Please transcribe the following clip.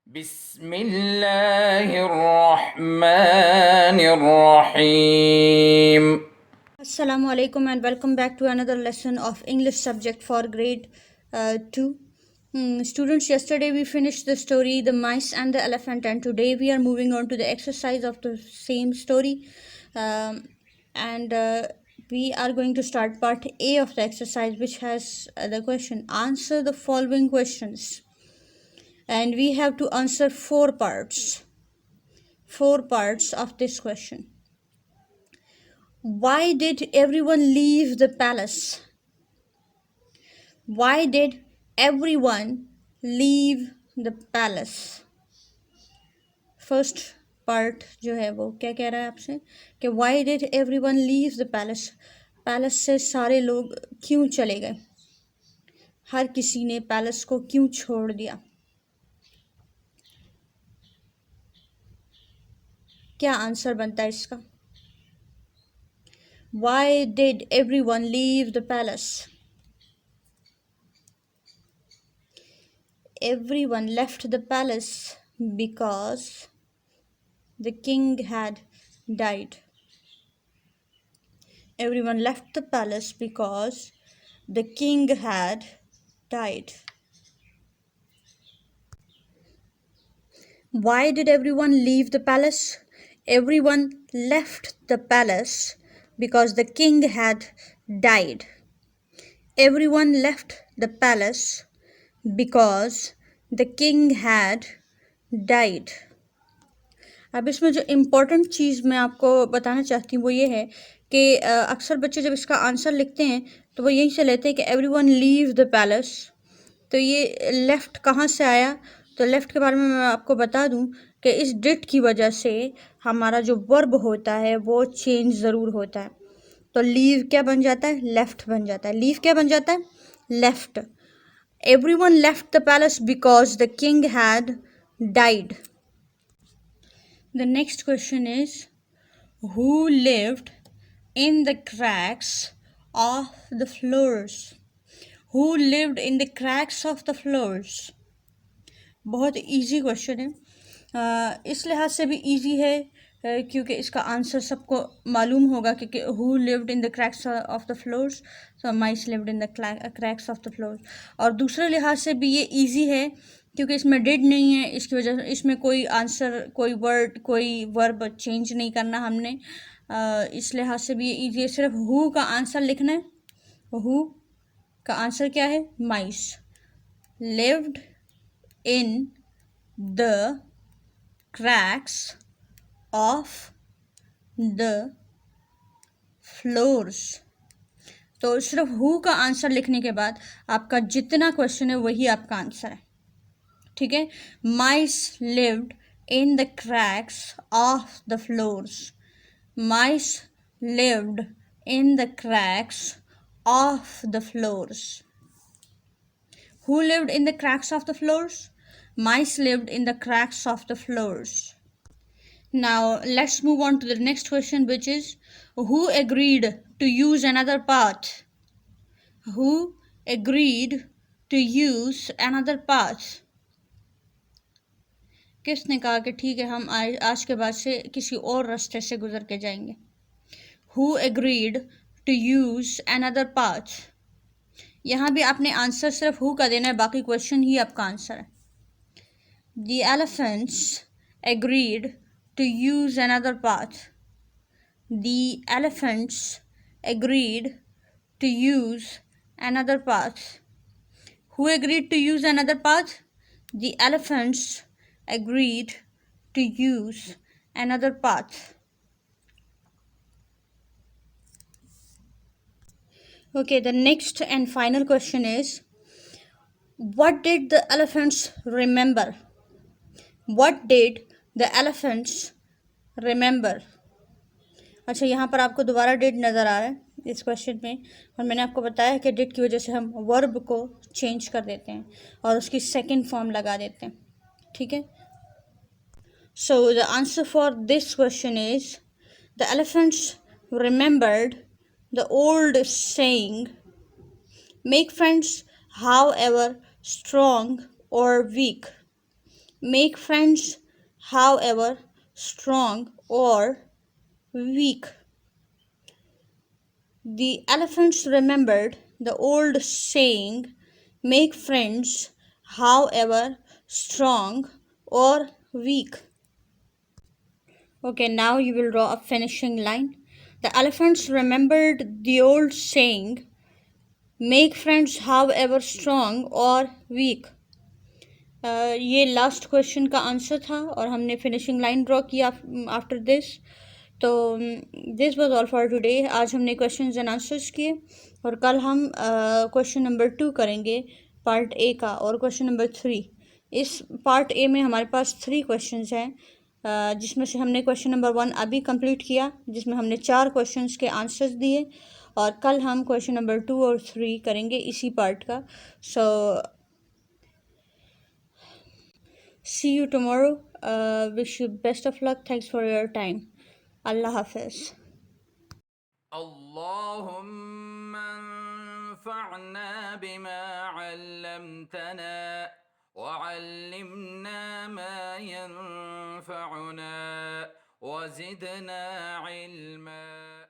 بسم الله الرحمن الرحيم. Assalamu alaikum and welcome back to another lesson of English subject for grade 2. Students, yesterday we finished the story The Mice and the Elephant, and today we are moving on to the exercise of the same story. And we are going to start part A of the exercise, which has the question: answer the following questions. And we have to answer four parts of this question. Why did everyone leave the palace? Why did everyone leave the palace? First part जो है वो क्या कह रहा है आपसे कि why did everyone leave the palace, palace से सारे लोग क्यों चले गए, हर किसी ने पैलेस को क्यों छोड़ दिया। क्या आंसर बनता है इसका? Why did everyone leave the palace? Everyone left the palace because the king had died. Everyone left the palace because the king had died. Why did everyone leave the palace? Everyone left the palace because the king had died. Everyone left the palace because the king had died. अब इसमें जो important चीज़ मैं आपको बताना चाहती हूँ वो ये है कि अक्सर बच्चे जब इसका आंसर लिखते हैं तो वो यहीं से लेते हैं कि एवरीवन लीव द पैलेस। तो ये लेफ़्ट कहाँ से आया? तो लेफ़्ट के बारे में मैं आपको बता दूं कि इस डिड की वजह से हमारा जो वर्ब होता है वो चेंज ज़रूर होता है। तो लीव क्या बन जाता है? लेफ़्ट बन जाता है। लीव क्या बन जाता है? Left. Everyone left the palace because the king had died. The next question is, who lived in the cracks of the floors? Who lived in the cracks of the floors? बहुत easy question है, इस लिहाज से भी easy है क्योंकि इसका answer सबको मालूम होगा कि who lived in the cracks of the floors, so mice lived in the cracks of the floors. और दूसरे लिहाज से भी ये इजी है क्योंकि इसमें डिड नहीं है, इसकी वजह से इसमें कोई आंसर, कोई वर्ड, कोई वर्ब चेंज नहीं करना हमने, इस लिहाज से भी ये इजी है। सिर्फ हु का आंसर लिखना है। हु का आंसर क्या है? Mice lived in the cracks of the floors। तो सिर्फ हु का आंसर लिखने के बाद आपका जितना क्वेश्चन है वही आपका आंसर है, ठीक है। Mice lived in the cracks of the floors. Mice lived in the cracks of the floors. Who lived in the cracks of the floors? Mice lived in the cracks of the floors. Now let's move on to the next question, which is, who agreed to use another path? Who agreed to use another path? किसने कहा कि ठीक है हम आज के बाद से किसी और रास्ते से गुजर के जाएंगे? Who agreed to use another path? यहाँ भी आपने आंसर सिर्फ हु का देना है, बाकी क्वेश्चन ही आपका आंसर है। The elephants agreed to use another path. The elephants agreed to use another path. Who agreed to use another path? The elephants agreed to use another path. Okay, the next and final question is, what did the elephants remember? What did the elephants remember? अच्छा, यहाँ पर आपको दोबारा did नज़र आ रहा है इस question में, और मैंने आपको बताया कि डिड की वजह से हम वर्ब को चेंज कर देते हैं और उसकी सेकंड फॉर्म लगा देते हैं, ठीक है। So the answer for this question is, the elephants remembered the old saying, make friends how ever strong और week. make friends however strong or weak. The elephants remembered the old saying, make friends however strong or weak. Okay, now you will draw a finishing line. The elephants remembered the old saying, make friends however strong or weak. ये last question का answer था और हमने finishing line draw किया after this. तो this was all for today. आज हमने questions and answers किए और कल हम क्वेश्चन नंबर 2 करेंगे पार्ट ए का और क्वेश्चन नंबर 3. इस पार्ट ए में हमारे पास 3 क्वेश्चंस हैं, जिसमें से हमने क्वेश्चन नंबर 1 अभी कंप्लीट किया, जिसमें हमने 4 क्वेश्चंस के आंसर्स दिए और कल हम क्वेश्चन नंबर 2 और 3 करेंगे इसी पार्ट का. सो see you tomorrow. Wish you best of luck. Thanks for your time. Allah Hafiz. اللهم انفعنا بما علمتنا وعلمنا ما ينفعنا وزدنا علما.